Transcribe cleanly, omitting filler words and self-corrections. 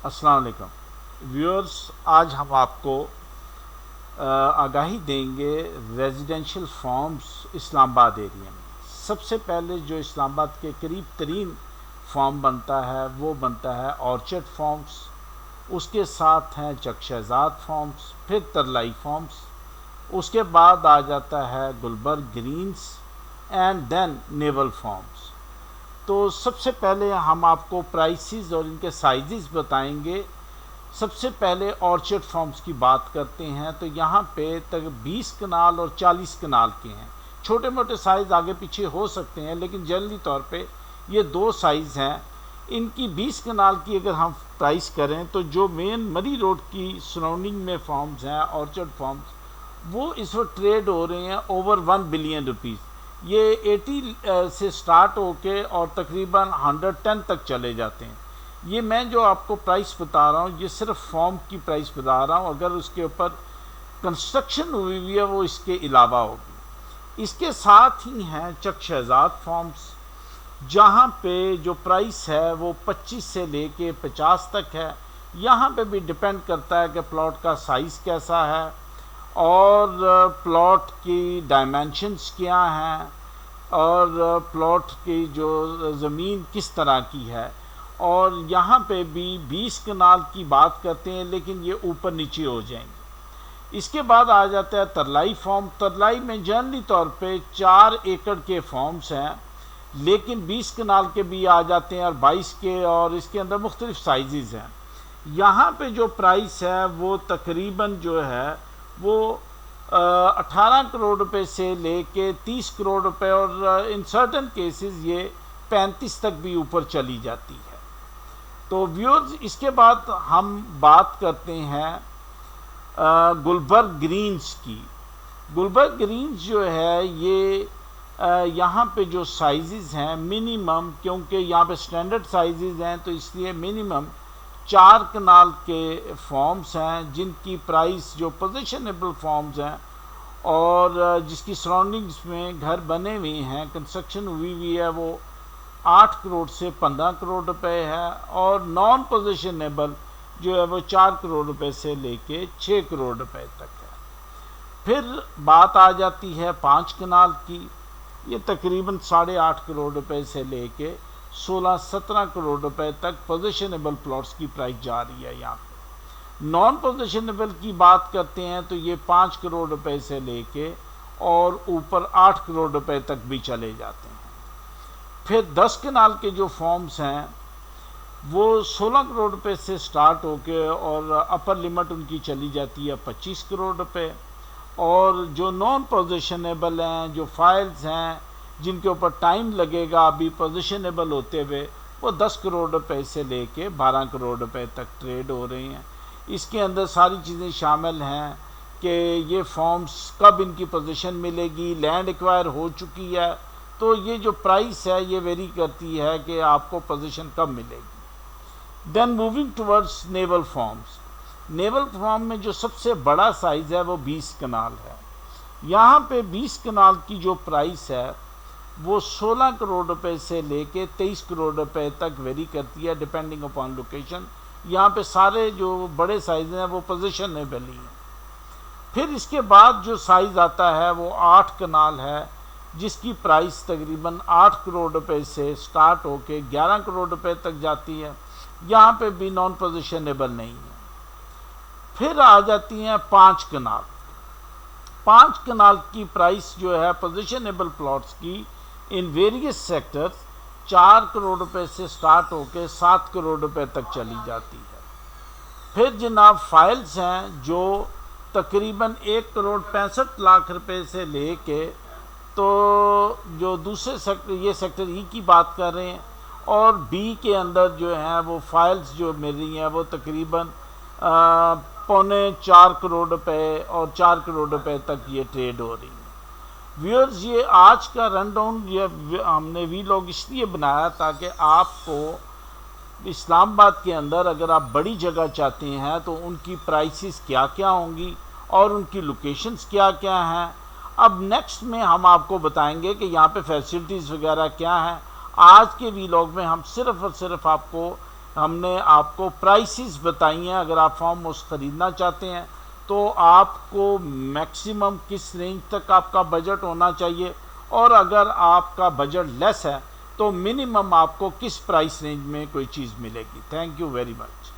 अस्सलाम वालेकुम व्यूअर्स, आज हम आपको आगाही देंगे रेजिडेंशियल फॉर्म्स इस्लामाबाद एरिया में। सबसे पहले जो इस्लामाबाद के करीब तरीन फॉर्म बनता है वो बनता है ऑर्चर्ड फॉर्म्स, उसके साथ हैं चक शहजाद फॉर्म्स, फिर तरलाई फॉर्म्स, उसके बाद आ जाता है Gulberg Greens and then Naval Farms. तो सबसे पहले हम आपको प्राइसेस और इनके साइजेस बताएंगे। सबसे पहले ऑर्चर्ड फॉर्म्स की बात करते हैं तो यहाँ पे तक 20 कनाल और 40 कनाल के हैं। छोटे मोटे साइज़ आगे पीछे हो सकते हैं, लेकिन जनरली तौर पे ये दो साइज़ हैं। इनकी 20 कनाल की अगर हम प्राइस करें तो जो मेन मरी रोड की सराउंडिंग में फॉर्म्स हैं ऑर्चर्ड फॉर्म्स, वो इस वक्त ट्रेड हो रहे हैं ओवर 1 बिलियन रुपीज़। ये 80 से स्टार्ट होके और तकरीबन 110 तक चले जाते हैं। ये मैं जो आपको प्राइस बता रहा हूँ ये सिर्फ फॉर्म की प्राइस बता रहा हूँ, अगर उसके ऊपर कंस्ट्रक्शन हुई हुई है वो इसके अलावा होगी। इसके साथ ही हैं चक शहजाद फॉर्म्स, जहाँ पे जो प्राइस है वो 25 से लेके 50 तक है। यहाँ पे भी डिपेंड करता है कि प्लॉट का साइज़ कैसा है और प्लॉट की डायमेंशंस क्या हैं और प्लॉट की जो ज़मीन किस तरह की है। और यहाँ पे भी 20 कनाल की बात करते हैं, लेकिन ये ऊपर नीचे हो जाएंगे। इसके बाद आ जाता है तरलाई फॉर्म। तरलाई में जनरली तौर पे 4 एकड़ के फॉर्म्स हैं, लेकिन 20 कनाल के भी आ जाते हैं और 22 के, और इसके अंदर मुख्तलिफ साइज़ हैं। यहाँ पे जो प्राइस है वो तकरीबन जो है वो 18 करोड़ रुपए से लेके 30 करोड़ रुपए, और इन सर्टन केसेस ये 35 तक भी ऊपर चली जाती है। तो व्यूअर्स, इसके बाद हम बात करते हैं गुलबर्ग ग्रीन्स की। गुलबर्ग ग्रीन्स जो है ये यहाँ पे जो साइज़ हैं मिनिमम, क्योंकि यहाँ पे स्टैंडर्ड साइज़ हैं तो इसलिए मिनिमम 4 कनाल के फॉर्म्स हैं, जिनकी प्राइस जो पोजीशनेबल फॉर्म्स हैं और जिसकी सराउंडिंग्स में घर बने हुए हैं, कंस्ट्रक्शन हुई हुई है, वो 8 करोड़ से 15 करोड़ रुपए है। और नॉन पोजीशनेबल जो है वो 4 करोड़ रुपए से लेके 6 करोड़ रुपए तक है। फिर बात आ जाती है 5 कनाल की। ये तकरीबन 8.5 करोड़ रुपए से लेके 16-17 करोड़ रुपए तक पोजीशनेबल प्लॉट्स की प्राइस जा रही है। यहाँ पे नॉन पोजीशनेबल की बात करते हैं तो ये 5 करोड़ रुपए से लेके और ऊपर 8 करोड़ रुपए तक भी चले जाते हैं। फिर 10 कनाल के जो फॉर्म्स हैं वो 16 करोड़ रुपए से स्टार्ट होके और अपर लिमिट उनकी चली जाती है 25 करोड़ रुपए। और जो नॉन पोजीशनेबल हैं, जो फाइल्स हैं जिनके ऊपर टाइम लगेगा अभी पोजीशनेबल होते हुए, वो 10 करोड़ रुपए से लेके 12 करोड़ रुपए तक ट्रेड हो रही हैं। इसके अंदर सारी चीज़ें शामिल हैं कि ये फॉर्म्स कब इनकी पोजीशन मिलेगी, लैंड एक्वायर हो चुकी है, तो ये जो प्राइस है ये वेरी करती है कि आपको पोजीशन कब मिलेगी। Then moving towards Naval Farms. Naval Farm में जो सबसे बड़ा साइज़ है वो 20 कनाल है। यहाँ पे 20 कनाल की जो प्राइस है वो 16 करोड़ रुपए से लेके 23 करोड़ रुपए तक वेरी करती है, डिपेंडिंग अपॉन लोकेशन। यहाँ पे सारे जो बड़े साइज़ हैं वो पोजीशनेबल ही हैं। फिर इसके बाद जो साइज़ आता है वो 8 कनाल है, जिसकी प्राइस तकरीबन 8 करोड़ रुपए से स्टार्ट होके 11 करोड़ रुपए तक जाती है। यहाँ पे भी नॉन पोजीशनेबल नहीं है। फिर आ जाती हैं 5 कनाल। 5 कनाल की प्राइस जो है पोजीशनेबल प्लॉट्स की इन वेरियस सेक्टर्स 4 करोड़ रुपए से स्टार्ट होकर 7 करोड़ रुपए तक चली जाती है। फिर जनाब फाइल्स हैं जो तकरीबन 1 करोड़ 65 लाख रुपए से लेके, तो जो दूसरे सेक्टर, ये सेक्टर ई की बात कर रहे हैं, और बी के अंदर जो है वो फाइल्स जो मिल रही हैं वो तकरीबन 3.25 करोड़ रुपए और 4 करोड़ रुपए तक ये ट्रेड हो रही है। व्यूअर्स, ये आज का रन डाउन ये हमने वीलॉग इसलिए बनाया ताकि आपको इस्लामाबाद के अंदर अगर आप बड़ी जगह चाहते हैं तो उनकी प्राइसेस क्या क्या होंगी और उनकी लोकेशंस क्या क्या हैं। अब नेक्स्ट में हम आपको बताएंगे कि यहाँ पे फैसिलिटीज़ वगैरह क्या हैं। आज के वीलॉग में हम सिर्फ और सिर्फ आपको हमने आपको प्राइसेस बताई हैं। अगर आप फार्म हाउस ख़रीदना चाहते हैं तो आपको मैक्सिमम किस रेंज तक आपका बजट होना चाहिए, और अगर आपका बजट लेस है तो मिनिमम आपको किस प्राइस रेंज में कोई चीज़ मिलेगी। Thank you very much.